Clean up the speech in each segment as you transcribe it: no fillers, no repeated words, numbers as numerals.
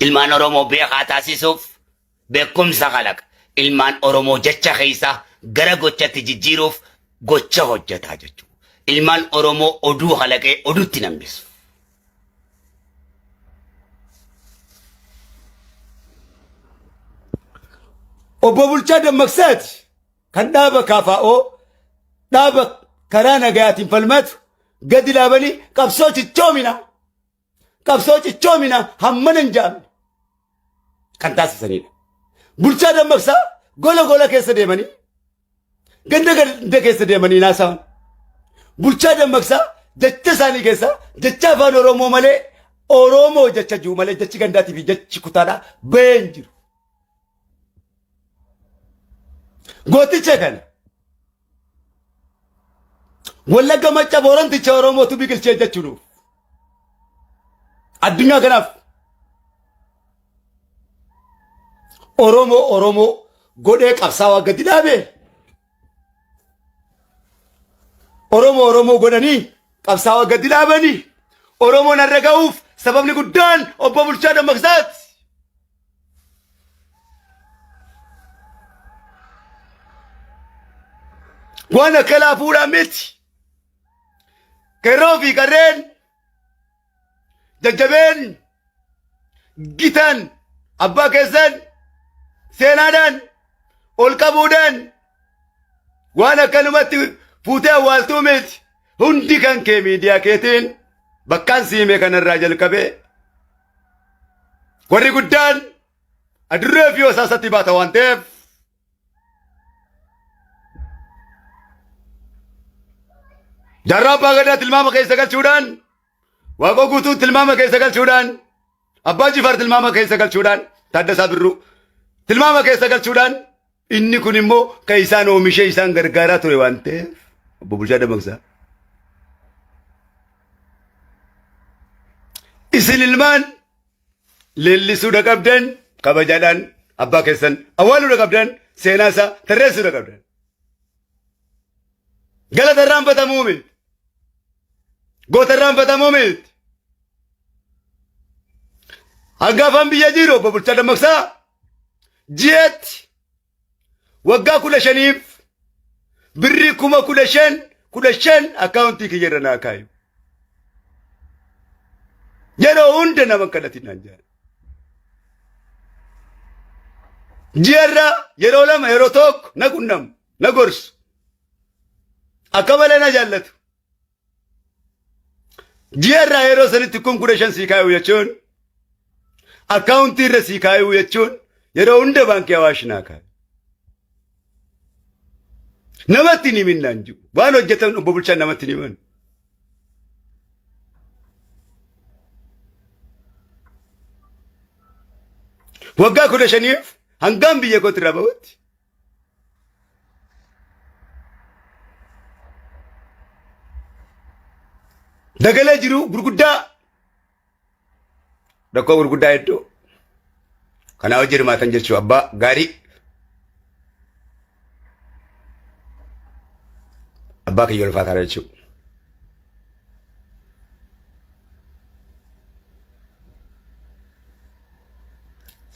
ilmaan Oromoo beekaa taasisuuf beekumsa kalaqa. Ilmaan Oromoo jecha keessaa gara gochatti jijjiiruuf gocha hojjetaa jechuudha. Ilmaan Oromoo oduu kalaqee oduutti nambisu. Obbo Bulchaa Dammaqsaati kan dhaaba KFO dhaaba karaa nagayaatiin falmatu gadi laabanii qabsoo cichoomina hammana hin jaamne kan taasisanidha. Bulchaa Dammaqsaa gola keessa deemanii ganda keessa deemanii naasawan. Bulchaa Dammaqsaa jecha isaanii keessa jecha afaan Oromoo malee Oromoo jecha jiru malee jechi gandaatii fi jechi kutaadhaa bahee hin jiru. Gooticha kana Wallagga Macca Booranticha Oromootu biqilchee jechuudha. Addunyaa kanaaf Oromoo godhee qabsaawaa gadi dhaabee Oromoo godhanii qabsaawaa gadi dhaabanii Oromoon har'a ga'uuf sababni guddaan obbo Bulchaa Dammaqsaati. Waan akka laafuudhaan miti qeerroo fi qarreen jajjabeen gitan abbaa keessan seenaadhaan ol qabuudhaan waan akkanumatti fuutee awwaaltuu miti hundi kan kee miidiyaa keetiin bakkaan siime kanarraa jalqabee warri guddaan adurree fi hosaasatti baata waan ta'eef Jarraa Abbaa Gadaa tilmaama keessa galchuudhaan Waaqoo Guutuu tilmaama keessa galchuudhaan Abbaa Jifaar tilmaama keessa galchuudhaan Taaddasaa Birruu tilmaama keessa galchuudhaan inni kun immoo kan isaan oomishee isaan gargaaraa ture waan ta'eef obbo Bulchaa Dammaqsaa. Isin ilmaan leellisuudha qabdan kabajaadhaan abbaa keessan awwaaluudha qabdan seenaa isaa tarreessuudha qabdan. Galata irraanfatamuu miti. Goota irraanfatamuu miti. Hangaafaan biyya jiru obbo Bulchaa Dammaqsaa ji'eetti waggaa 15 birrii 15,000 akkaawuntii kiyya irra naa kaayu. Yeroo hunda nama kadhatiin naan jaara. Ji'arraa yeroo lama yeroo tokko na qunnamu na gorsu. Akka malee na jaallatu. Ji'arraa yeroo sanitti 15,000 sii kaayu jechuun akkaawuntii irra sii kaayu jechuun yeroo hunda baankii Awaash naa kaayu. Namatti hin himin naan jiru. Waan hojjetan obbo Bulchaan namatti hin himan. Waggaa 15 hangam biyya kootti irraa bahutti. Dagalee jiru gurguddaa. Rakkoo gurguddaa hedduu. Kanaa hojii hirmaatan jechuun abbaa gaarii. Abbaa kiyya ulfaataa jechuudha.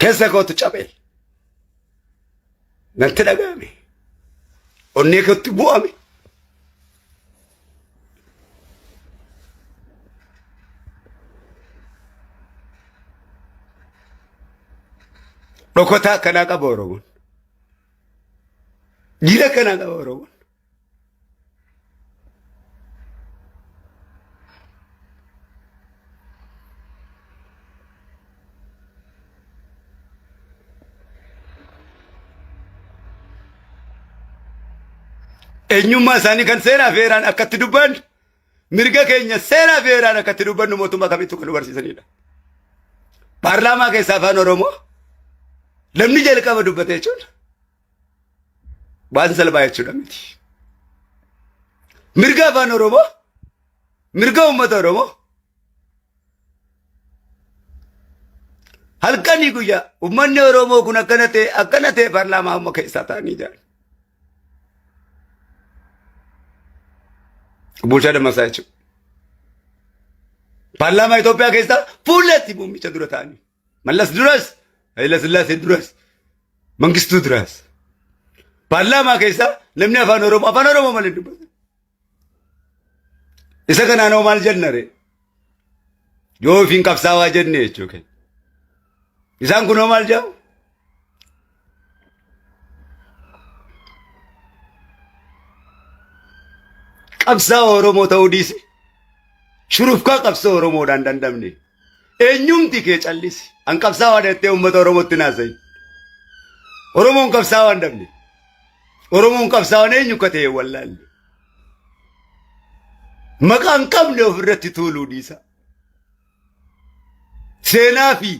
Keessa kootu cabee. Natti dhaga'ame. Onnee kootti bu'ame. Dhokotaa akkanaa qaba Oromoon. Jila akkanaa qaba Oromoon. Eenyummaa isaanii kan seenaa fi heeraan akkatti dubban mirga keenya seenaa fi heeraan akkatti dubbannu mootummaa kamittuu kan nu barsiisanidha. Paarlaamaa keessa afaan Oromoo namni jalqaba dubbate jechuudha. Waan salphaa jechuudha miti. Mirga afaan Oromoo, mirga uummata Oromoo. Halkanii guyyaa uummanni Oromoo kun akkana ta'e paarlaamaa amma keessaa ta'anii jiran. Bulchaa Dammaqsaa jechuudha. Paarlaamaa Itoophiyaa keessaa fuulletti muummicha dura ta'anii መለስ ድረስ ኃይለ ሥላሴ ድረስ መንግስቱ ድረስ ፓርላማ keessa namni afaan oromoo malee dubbata. Isa kanaanoo maal jennare yoo ofiin qabsaawaa jenne jechuudha. Isaan kunoo maal jedhamu? Qabsaa'aa Oromoo ta'uu dhiisi. Shurufkaa qabsoo Oromoodhaan dandamne. Eenyumti kee callisi. An qabsaawaa jettee uummata Oromootti naasayi. Oromoon qabsaawaa hin dabne. Oromoon qabsaawaan eenyu akka ta'e wallaalle. Maqaan qabne ofirratti tuuluu dhiisa. Seenaa fi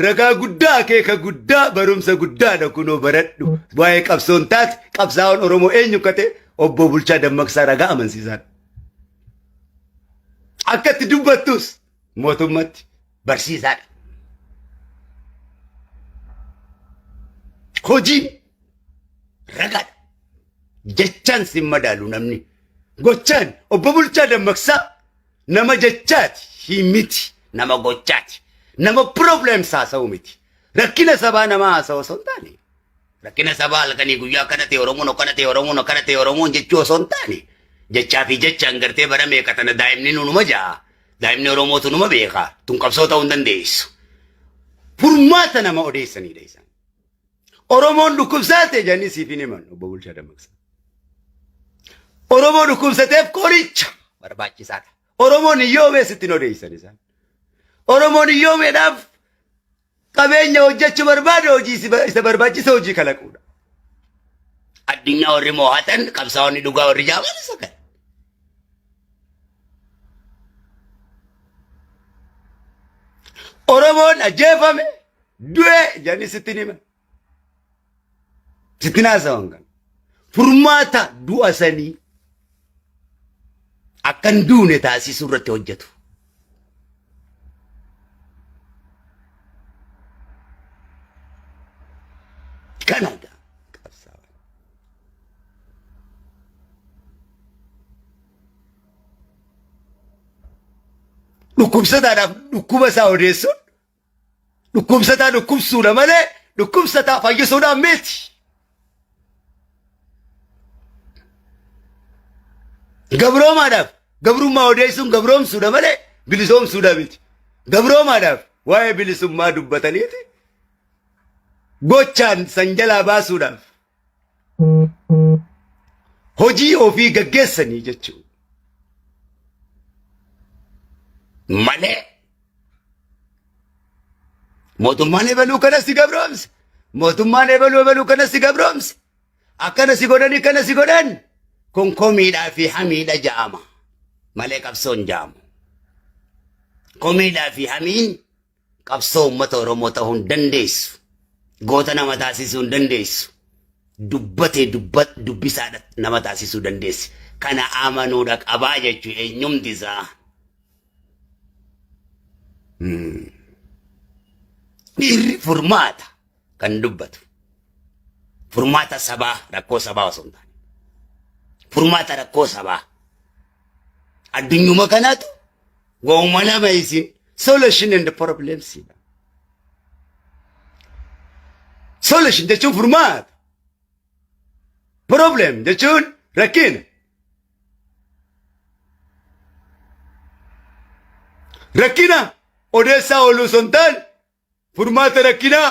ragaa guddaa akeeka guddaa barumsa guddaadha kunoo baradhu. Waa'ee qabsoon taate qabsaawaan Oromoo eenyu akka ta'e obbo Bulchaa Dammaqsaa ragaa amansiisaadha. Akka itti dubbattus mootummatti barsiisaadha. Hojiin ragaadha. Jechaan sin madaalu namni. Gochaan obbo Bulchaa Dammaqsaa nama jechaati himiti nama gochaati. Nama problems haasa'u miti. Rakkina sabaa nama haasa'u osoo hin taane. Rakkina sabaa halkanii guyyaa akkana ta'e Oromoon akkana ta'e Oromoon akkana ta'e Oromoon jechuu osoo hin taane. Jechaa fi jechaan gartee bara meeqa tana daa'imni numa ja'a. Daa'imni Oromootu numa beeka. Tun qabsoo ta'uu hin dandeessu. Furmaata nama odeessanidha isaan. Oromoon dhukkubsaate jedhanii siif hin himan obbo Bulchaa Dammaqsaa. Oromoo dhukkubsateef qoricha barbaachisaadha. Oromoon hiyyoomee sitti hin odeessan isaan. Oromoon hiyyoomeedhaaf qabeenya hojjechuu barbaade hojii isa barbaachisa hojii kalaquudha. Addunyaa warri moo'atan qabsaa'onni dhugaa warri jaaman isa kana. Oromoon ajjeefame du'e jedhanii sitti hin himan. Sitti naasawan kan. Furmaata du'a sanii akkan duune taasisuu irratti hojjetu. Kanada qabsaa'aa. Dhukkubsataadhaaf dhukkuba isaa odeessuun dhukkubsataa dhukkubsuudha malee dhukkubsataa fayyisuudhaan miti. Gabroomaadhaaf gabrummaa odeessuun gabroomsuudha malee bilisoomsuudha miti. Gabroomaadhaaf waa'ee bilisummaa dubbataniiti. Gochaan san jalaa baasuudhaaf hojii ofii gaggeessanii jechuudha. Malee mootummaan ebaluu kana si gabroomse. Mootummaan ebaluu kana si gabroomse. Akkana si godhanii kana si godhan. Konkomiidhaa fi hamiidha ja'ama. Malee qabsoon ja'amu. Komiidhaa fi hamiin qabsoo uummata Oromoo ta'uu hin dandeessu. Goota nama taasisuu hin dandeessu. Dubbatee dubbisaadha nama taasisuu dandeessi. Kana amanuudha qabaa jechuun eenyumti isaa. Dhiirri furmaata kan dubbatu. Furmaata sabaa rakkoo sabaa osoo hin taane. Furmaata rakkoo sabaa. Addunyuma kanaatu gooma lama isin solution and problems. Solution jechuun furmaata. Problem jechuun rakkina. Rakkina odeessaa ooluu osoo hin taane furmaata rakkinaa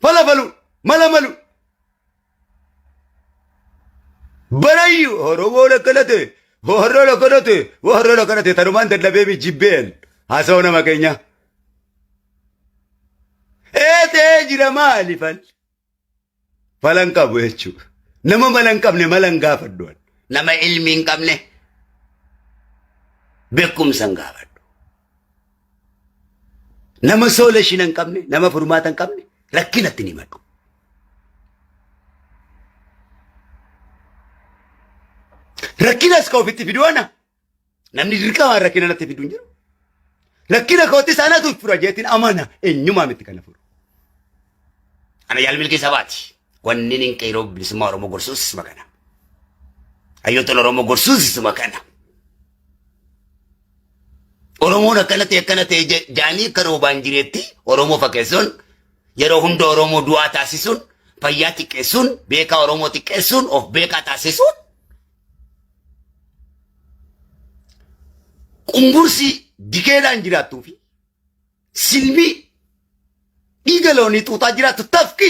falafalu mala malu. Barayu Oromoo lakkanate warra lakkanate tanumaan dadhabee jibbeen haasa'u nama keenya. Eetee jira maali fal? Falan qabu jechuudha. Nama mala hin qabne mala hin gaafadhu. Nama ilmi hin qabne beekumsa hin gaafadhu. Nama solution hin qabne nama furmaata hin qabne rakkinatti hin himadhu. Rakkinas ka ofitti fiduwana. Namni dirqamaan rakkina natti fidu hin jiru. Rakkina kootti isaanatu fura jeetiin amana eenyumaa miti kana furu. Ana yaal milkii sabaati. Wanni nin qeeroo bilisummaa Oromoo gorsuus isuma kana. Hayyoottan Oromoo gorsuus isuma kana. Oromoon akkanatti jaanii akka roobaan jireetti Oromoo fakkeessuun yeroo hunda Oromoo du'aa taasisuun fayyaa xiqqeessuun beekaa Oromoo xiqqeessuun of beekaa taasisuun qumbursi dikeedhaan jiraattuu fi silmii dhiiga loonii xuuxaa jiraattu tafki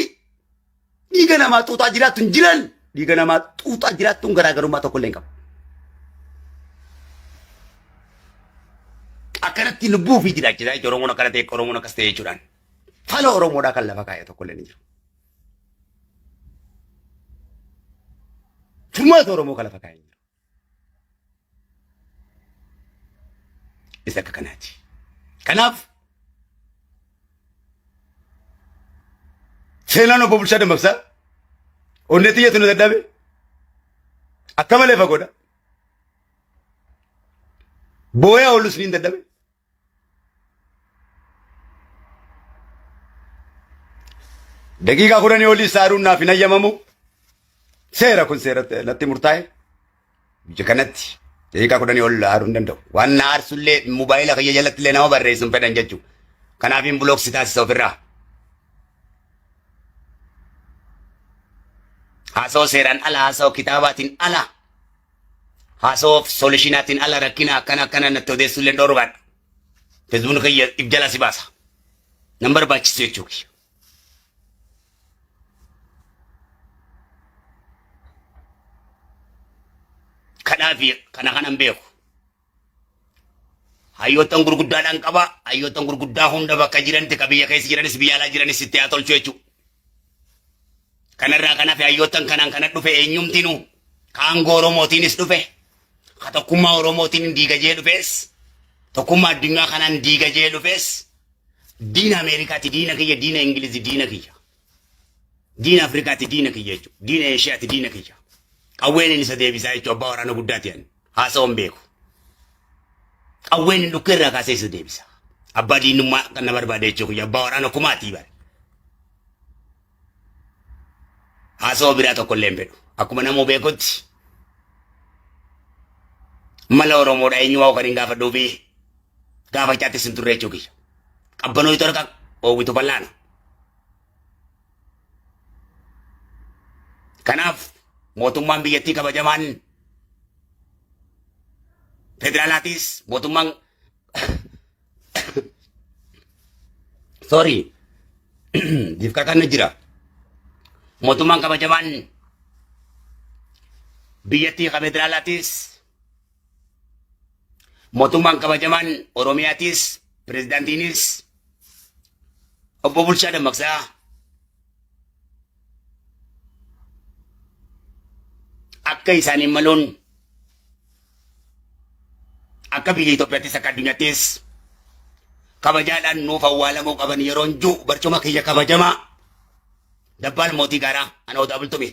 dhiiga namaa xuuxaa jiraattu hin jiran dhiiga namaa xuuxaa jiraattuun garaagarummaa tokko illee hin qabu. Akkanatti lubbuu fi jiraachisa jechuudha. Oromoon akkana ta'e Oromoon akkas ta'e jechuudhaan fala Oromoodhaa kan lafa kaa'e tokko illee ni jiru. Furmaata Oromoo kan lafa kaa'e jiru. Isa akka kanaati. Kanaaf seenaan obbo Bulchaa Dammaqsaa onnee xiyyeetu nu dadhabe akka malee fagoodha. Booyaa oolus ni dadhabe. Daqiiqaa 10 olii saaruun naaf hin ayyamamu. Seera kun seera natti murtaa'e. Biyya kanatti daqiiqaa 10 ol haaruu hin danda'u. Waan na aarsullee mobaayila kiyya jalatti illee nama barreessuun fedhan jechuudha. Kanaaf hin bulooksi taasisa ofirraa. Haasoo seeraan ala, haasoo kitaabaatiin ala, haasoo soolishinaatiin ala rakkina akkana natti odeessullee hin dhorbaadha. Feesbuukni kiyya if jala si baasa. Nan barbaachisu jechuudha. Kanaafi kanan beeku. Hayyoottan gurguddaadhaan qaba. Hayyoottan gurguddaa hunda bakka jiranitti ka biyya keessa jiranis biyya alaa jiranis itti haa tolchu jechuudha. Kanarraa kanaaf hayyoottan kana dhufe eenyumtinu kaangoo Oromootiinis dhufe. Ka tokkummaa Oromootiin diigajee dhufes. Tokkummaa addunyaa kanaan diigajee dhufes. Diina Ameerikaati diina kiyya, diina Ingilizi diina kiyya. Diina Afrikaati diina kiyya jechuudha. Diina Eeshiyaati diina kiyya. Qawween inni isa deebisaa jechuudha abbaa waraana guddaati ani. Haasa'uun beeku. Qawween inni dhukkee irraa kaasee isa deebisa. Abbaa diinummaa kan na barbaade jechuudha abbaa waraana kumaatii bare. Haasa'uu biraa tokko illee hin fedhu. Akkuma namoo beekutti mala Oromoodha eenyu waa kan hin gaafadhuu fi gaafachaattis hin turre jechuudha. Qabbanoo torka oowwitu bal'aana. Kanaaf mootummaan biyyattii kabajamaan federaalaatis mootummaan sorry difka kan jira mootummaan kabajamaan biyyattii ka federaalaatis mootummaan kabajamaan Oromiyaatis pirezidaantiinis obbo Bulchaa Dammaqsaa akka isaaniin maluun akka biyya Itoophiyaattis akka addunyaattis kabajaadhaan nuuf awwaalamuu qaban yeroon jiru barcuma kiyya kabajamaa dabbaal mootii gaaraa ana odaa bultume